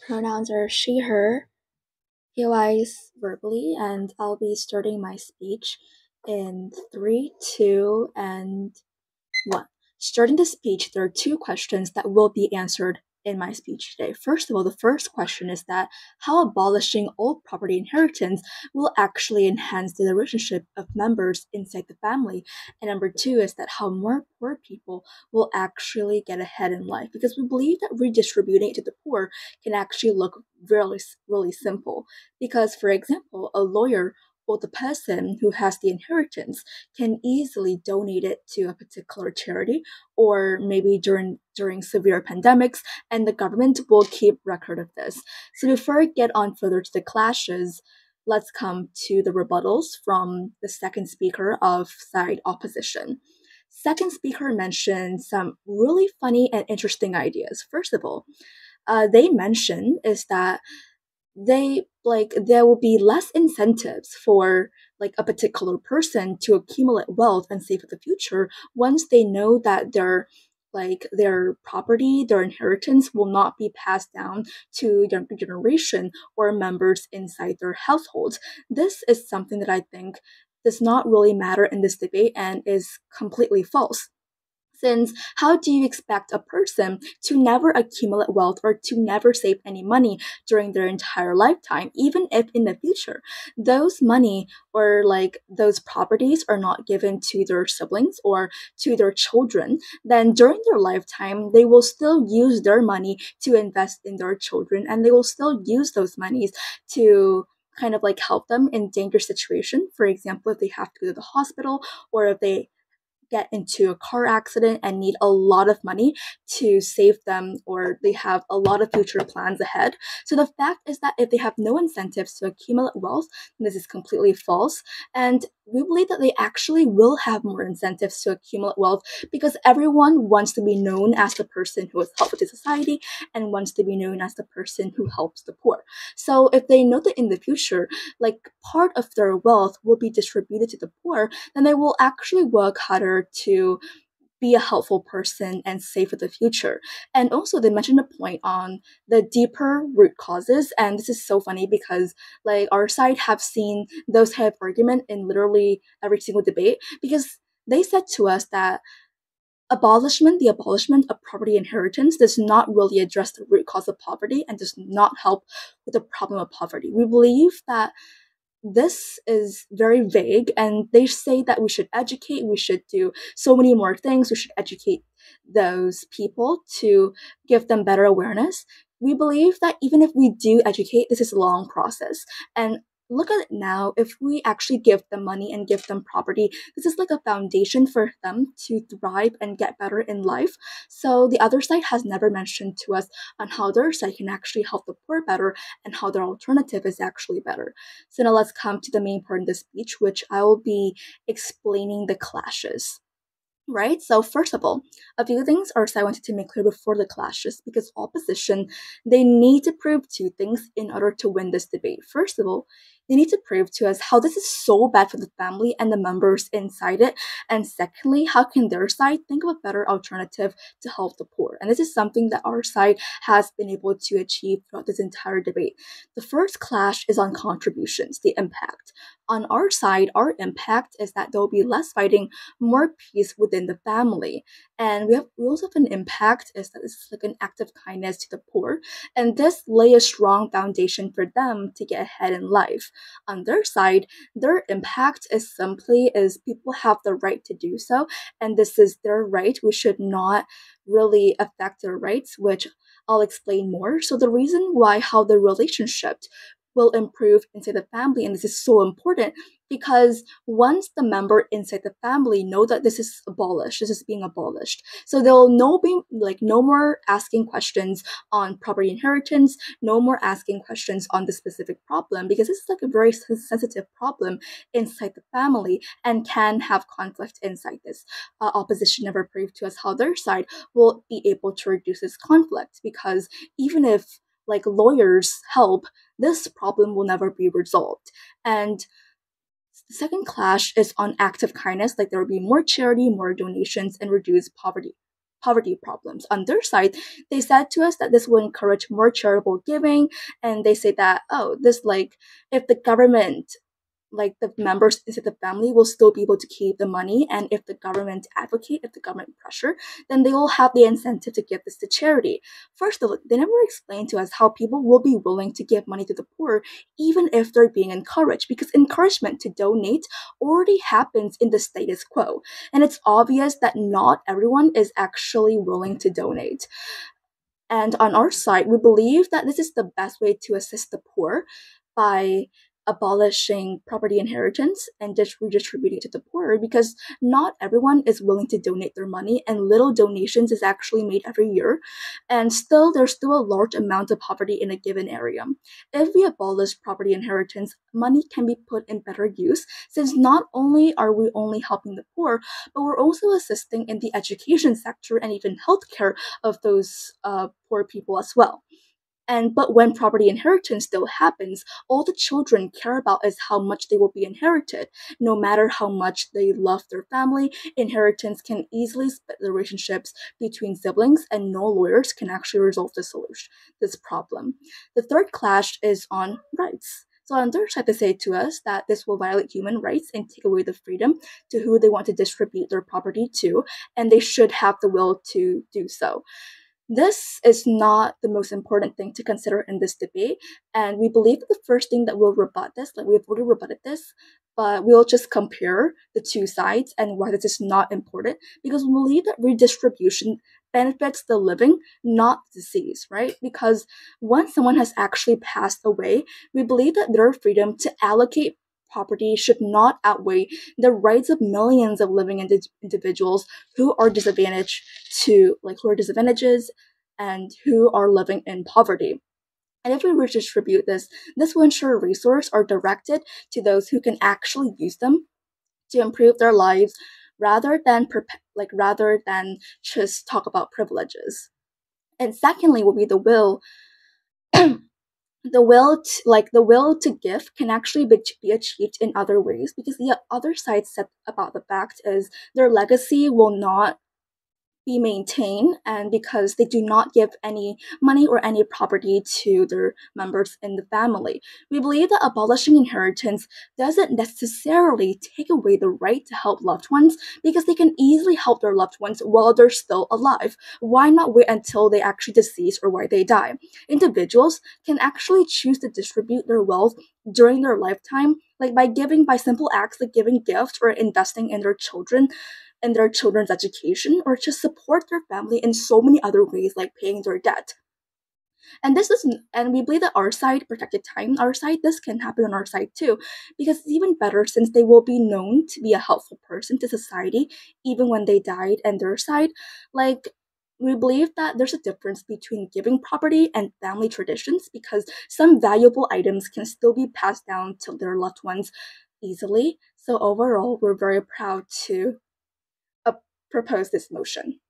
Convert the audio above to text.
Pronouns are she, her. POIs verbally, and I'll be starting my speech in three, two, and one. Starting the speech, there are two questions that will be answered in my speech today. First of all, the first question is that how abolishing all property inheritance will actually enhance the relationship of members inside the family. And number two is that how more poor people will actually get ahead in life, because we believe that redistributing it to the poor can actually look really simple. Because, for example, a lawyer or the person who has the inheritance can easily donate it to a particular charity, or maybe during severe pandemics, and the government will keep record of this. So before I get on further to the clashes, let's come to the rebuttals from the second speaker of side opposition. Second speaker mentioned some really funny and interesting ideas. First of all, they mention is that there will be less incentives for like a particular person to accumulate wealth and save for the future once they know that their property, their inheritance will not be passed down to younger generation or members inside their households. This is something that I think does not really matter in this debate and is completely false. Since how do you expect a person to never accumulate wealth or to never save any money during their entire lifetime, even if in the future those money or those properties are not given to their siblings or to their children, then during their lifetime they will still use their money to invest in their children, and they will still use those monies to kind of help them in dangerous situation. For example, if they have to go to the hospital, or if they get into a car accident and need a lot of money to save them, or they have a lot of future plans ahead. So the fact is that if they have no incentives to accumulate wealth, this is completely false. And we believe that they actually will have more incentives to accumulate wealth, because everyone wants to be known as the person who is helpful to society and wants to be known as the person who helps the poor. So if they know that in the future, part of their wealth will be distributed to the poor, then they will actually work harder to be a helpful person and save for the future. And also, they mentioned a point on the deeper root causes, and this is so funny because our side have seen those type of argument in literally every single debate, because they said to us that the abolishment of property inheritance does not really address the root cause of poverty and does not help with the problem of poverty. We believe that this is very vague, and they say that we should educate, we should do so many more things, we should educate those people to give them better awareness. We believe that even if we do educate, this is a long process. And look at it now, if we actually give them money and give them property, this is like a foundation for them to thrive and get better in life. So the other side has never mentioned to us on how their side can actually help the poor better and how their alternative is actually better. So now let's come to the main part of the speech, which I will be explaining the clashes. Right? So first of all, a few things our side wanted to make clear before the clashes, because opposition, they need to prove two things in order to win this debate. First of all, they need to prove to us how this is so bad for the family and the members inside it. And secondly, how can their side think of a better alternative to help the poor? And this is something that our side has been able to achieve throughout this entire debate. The first clash is on contributions, the impact. On our side, our impact is that there will be less fighting, more peace within the family. And we also have an impact is that it's like an act of kindness to the poor, and this lay a strong foundation for them to get ahead in life. On their side, their impact is simply is people have the right to do so, and this is their right. We should not really affect their rights, which I'll explain more. So the reason why how the relationship will improve inside the family, and this is so important, because once the member inside the family know that this is being abolished, so they'll no more asking questions on property inheritance, no more asking questions on the specific problem, because this is like a very sensitive problem inside the family and can have conflict inside this. Opposition never proved to us how their side will be able to reduce this conflict, because even if lawyers help, this problem will never be resolved. And the second clash is on active kindness, there will be more charity, more donations, and reduced poverty. poverty problems. On their side, they said to us that this will encourage more charitable giving, and they say that, oh, this, like, if the government, like, the members inside the family will still be able to keep the money, and if the government advocate, if the government pressure, then they will have the incentive to give this to charity. First of all, they never explained to us how people will be willing to give money to the poor even if they're being encouraged, because encouragement to donate already happens in the status quo, and it's obvious that not everyone is actually willing to donate. And on our side, we believe that this is the best way to assist the poor by abolishing property inheritance and just redistributing it to the poor, because not everyone is willing to donate their money, and little donations is actually made every year, and still there's still a large amount of poverty in a given area. If we abolish property inheritance, money can be put in better use, since not only are we only helping the poor, but we're also assisting in the education sector and even healthcare of those poor people as well. But when property inheritance still happens, all the children care about is how much they will be inherited. No matter how much they love their family, inheritance can easily split the relationships between siblings, and no lawyers can actually resolve this problem. The third clash is on rights. So on their side, they say to us that this will violate human rights and take away the freedom to who they want to distribute their property to, and they should have the will to do so. This is not the most important thing to consider in this debate, and we believe that the first thing that will rebut this, like we've already rebutted this, but we'll just compare the two sides and why this is not important, because we believe that redistribution benefits the living, not the deceased, right? Because once someone has actually passed away, we believe that their freedom to allocate property should not outweigh the rights of millions of living individuals who are disadvantaged who are disadvantages and who are living in poverty. And if we redistribute this will ensure resources are directed to those who can actually use them to improve their lives, rather than just talk about privileges. And secondly, will be the will. The will to give can actually be achieved in other ways, because the other side said about the fact is their legacy will not be maintained, and because they do not give any money or any property to their members in the family. We believe that abolishing inheritance doesn't necessarily take away the right to help loved ones, because they can easily help their loved ones while they're still alive. Why not wait until they actually decease or why they die? Individuals can actually choose to distribute their wealth during their lifetime, like by simple acts like giving gifts or investing in their children's education, or just support their family in so many other ways, like paying their debt. And we believe that our side, protected time, our side, this can happen on our side too, because it's even better since they will be known to be a helpful person to society even when they died. And their side, like, we believe that there's a difference between giving property and family traditions, because some valuable items can still be passed down to their loved ones easily. So overall, we're very proud to propose this motion.